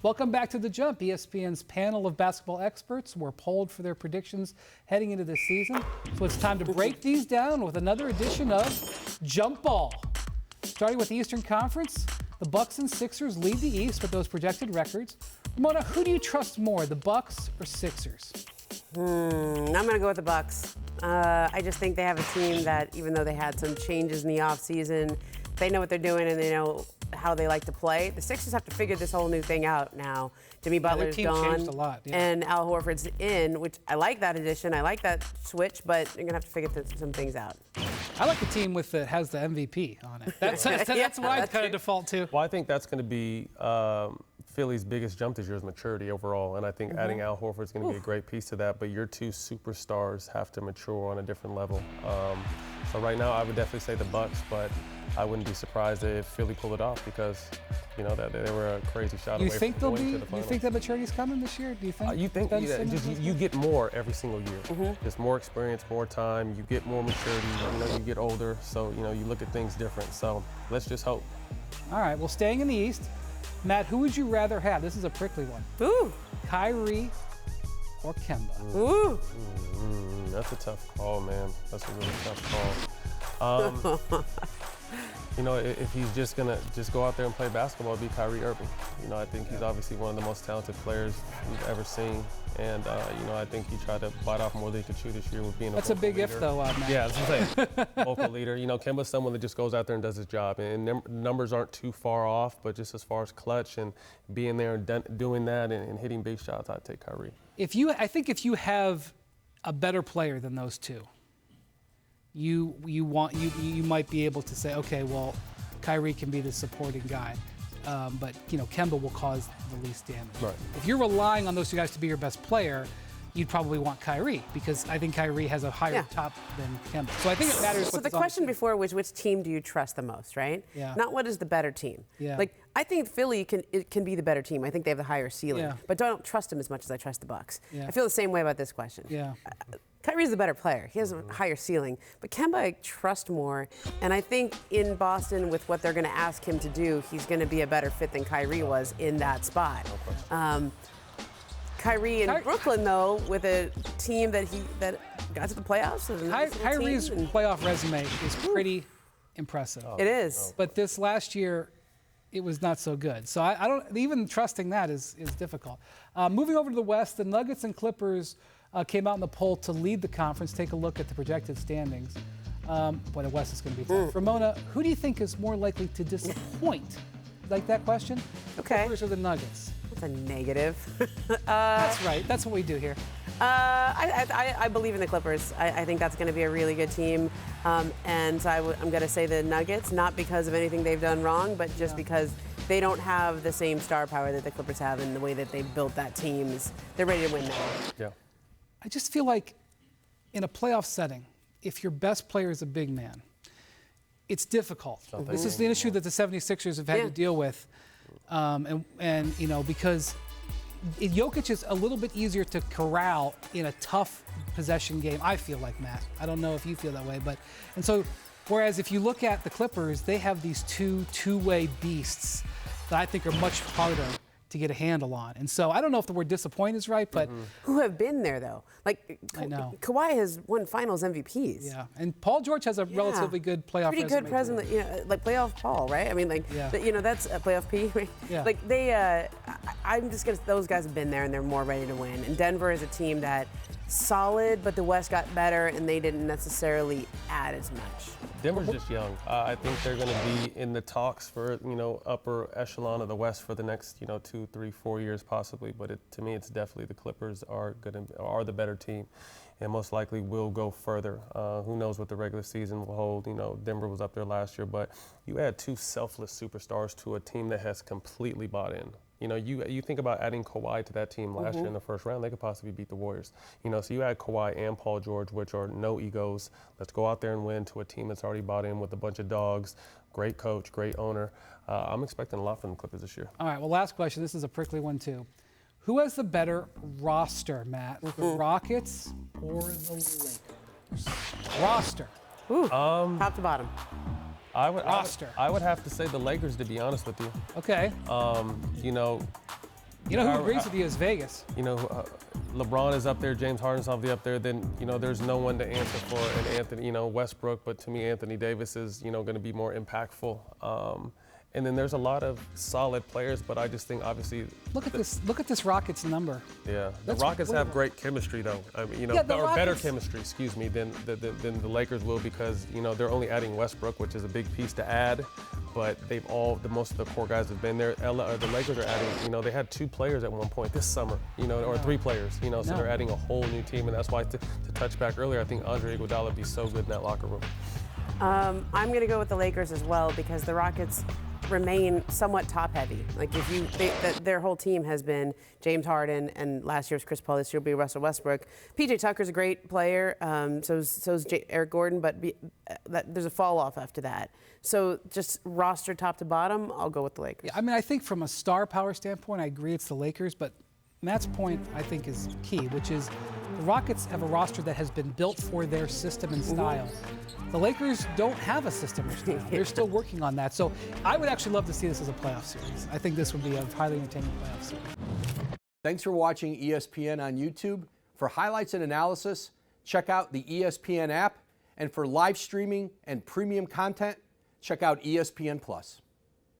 Welcome back to The Jump. ESPN's panel of basketball experts were polled for their predictions heading into this season. So it's time to break these down with another edition of Jump Ball. Starting with the Eastern Conference, the Bucks and Sixers lead the East with those projected records. Ramona, who do you trust more, the Bucks or Sixers? I'm going to go with the Bucks. I just think they have a team that, even though they had some changes in the offseason, they know what they're doing and they know how they like to play. The Sixers have to figure this whole new thing out now. Jimmy Butler's gone, changed a lot, and Al Horford's in, which I like that addition. I like that switch, but you're going to have to figure some things out. I like the team with has the MVP on it. That's what I kind of default to. Well, I think that's going to be Philly's biggest jump this year is maturity overall, and I think adding Al Horford is going to be a great piece to that. But your two superstars have to mature on a different level. So right now, I would definitely say the Bucks, but I wouldn't be surprised if Philly pulled it off because, you know, that they were a crazy shot away from going to the finals. You think that maturity's coming this year? Do you think? You get more every single year. Just more experience, more time. You get more maturity. You know, you get older, so you know you look at things different. So let's just hope. All right. Well, staying in the East, Matt, who would you rather have? This is a prickly one. Ooh. KYRIE or KEMBA? Ooh. That's a tough call, man. That's a really tough call. You know, if he's just gonna go out there and play basketball, it'd be Kyrie Irving. You know, I think he's obviously one of the most talented players we've ever seen, and you know, I think he tried to bite off more than he could chew this year with being a vocal leader. That's a big if, though, Matt. Yeah, that's what I'm saying. Vocal leader. You know, Kemba's someone that just goes out there and does his job, and numbers aren't too far off, but just as far as clutch and being there and doing that and hitting big shots, I'd take Kyrie. I think if you have a better player than those two, you might be able to say, okay, well, KYRIE can be the supporting guy, but you know, KEMBA will cause the least damage. Right. If you're relying on those two guys to be your best player, you'd probably want KYRIE because I think KYRIE has a higher top than KEMBA. So I think it matters. So the question before was which team do you trust the most, right? Yeah. Not what is the better team. Yeah. Like I think Philly can be the better team. I think they have the higher ceiling, Yeah. but don't trust them as much as I trust the Bucks. Yeah. I feel the same way about this question. Yeah. KYRIE's the better player. He has a higher ceiling. But KEMBA I trust more. And I think in Boston, with what they're going to ask him to do, he's going to be a better fit than KYRIE was in that spot. KYRIE in Brooklyn, though, with a team that got to the playoffs. KYRIE's playoff resume is pretty impressive. It is. But this last year, it was not so good. So I don't even trusting that is difficult. Moving over to the West, the Nuggets and Clippers came out in the poll to lead the conference. Take a look at the projected standings. Boy, the West is going to be tough. Ramona, who do you think is more likely to disappoint? Like that question? Okay. The Clippers or the Nuggets? That's a negative. That's right. That's what we do here. I believe in the Clippers. I think that's going to be a really good team. And I'm going to say the Nuggets, not because of anything they've done wrong, but just because they don't have the same star power that the Clippers have in the way that they built that team. They're ready to win now. Yeah. I just feel like in a playoff setting, if your best player is a big man, it's difficult. This is the issue that the 76ers have had to deal with. And you know, because Jokic is a little bit easier to corral in a tough possession game, I feel like, Matt. I don't know if you feel that way, and so whereas if you look at the Clippers, they have these two-way beasts that I think are much harder to get a handle on. And so I don't know if the word disappoint is right, but who have been there though? Like I know Kawhi has won Finals MVPs. Yeah, and Paul George has a relatively good playoff. Pretty good present, you know, like playoff Paul, right? I mean, like you know, that's a playoff P. Yeah. Like I'm just gonna. Those guys have been there and they're more ready to win. And Denver is a team that solid, but the West got better and they didn't necessarily add as much. Denver's just young. I think they're going to be in the talks for, you know, upper echelon of the West for the next, you know, 2, 3, 4 years possibly. But to me, it's definitely the Clippers are the better team, and most likely will go further. Who knows what the regular season will hold? You know, Denver was up there last year, but you add two selfless superstars to a team that has completely bought in. You know, you think about adding Kawhi to that team last year in the first round, they could possibly beat the Warriors. You know, so you add Kawhi and Paul George, which are no egos. Let's go out there and win to a team that's already bought in with a bunch of dogs. Great coach, great owner. I'm expecting a lot from the Clippers this year. All right, well, last question. This is a prickly one, too. Who has the better roster, Matt? The Rockets or the Lakers? Roster. Ooh, top to bottom. I would have to say the Lakers, to be honest with you. Okay. You know, You know who agrees with you is Vegas. You know, LeBron is up there, James Harden's obviously up there. Then, you know, there's no one to answer for an Anthony, you know, Westbrook. But to me, Anthony Davis is, you know, going to be more impactful. And then there's a lot of solid players, but I just think obviously. Look at this Rockets number. Yeah, the Rockets have great chemistry though. I mean, you know, or better chemistry, excuse me, than the Lakers will, because you know they're only adding Westbrook, which is a big piece to add. But most of the core guys have been there. The Lakers are adding, you know, they had 2 players at one point this summer, you know, or 3 players, you know, so they're adding a whole new team, and that's why to touch back earlier, I think Andre Iguodala would be so good in that locker room. I'm going to go with the Lakers as well, because the Rockets remain somewhat top-heavy. Like their whole team has been James Harden, and last year's Chris Paul. This year will be Russell Westbrook. PJ Tucker's a great player. So's Eric Gordon, but there's a fall off after that. So just roster top to bottom, I'll go with the Lakers. Yeah, I mean, I think from a star power standpoint, I agree it's the Lakers, but Matt's point, I think, is key, which is the Rockets have a roster that has been built for their system and style. The Lakers don't have a system or style. They're still working on that. So I would actually love to see this as a playoff series. I think this would be a highly entertaining playoff series. Thanks for watching ESPN on YouTube. For highlights and analysis, check out the ESPN app. And for live streaming and premium content, check out ESPN+.